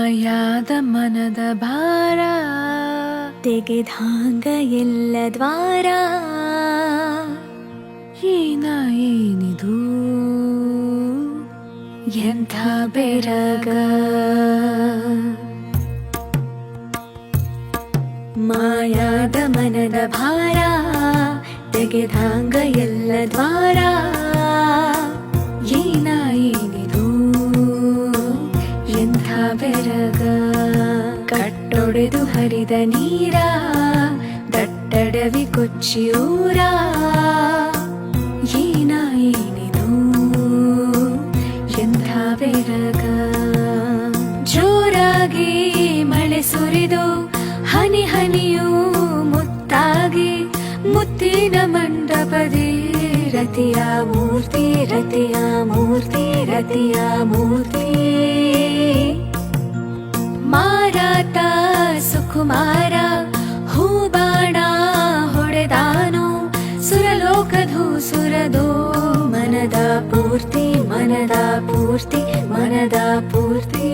ಮಾಯಾದ ಮನದ ಭಾರ ತೆಗೆದಾಂಗ ಎಲ್ಲ ದ್ವಾರ ಏನಿದು ಎಂಥ ಬೆರಗ ಮಾಯಾದ ಮನದ ಭಾರ ತೆಗೆದಾಂಗ ಎಲ್ಲ ದ್ವಾರ ಏನಿದು ಎಂಥ ಬೆರಗ ಕಟ್ಟೊಡೆದು ಹರಿದ ನೀರ ದಟ್ಟಡವಿ ಕೊಚ್ಚಿ ಊರ ಏನಿದು ಎಂಥ ಬೆರಗ ಜೋರಾಗಿ ಮಳೆ ಸುರಿದು ಹನಿ ಹನಿಯೂ ಮುತ್ತಾಗಿ ಮುತ್ತಿನ ಮಂಟಪದಿ ರತಿಯ ಮೂರ್ತಿ ರತಿಯ ಮೂರ್ತಿ ರತಿಯ ಮೂರ್ತಿ ಮಾರಾತ ಸುಕುಮಾರ ಹೂಬಾಣ ಹೊಡೆದಾನು ಸುರಲೋಕಧೂ ಸುರದೋ ಮನದ ಪೂರ್ತಿ ಮನದ ಪೂರ್ತಿ ಮನದ ಪೂರ್ತಿ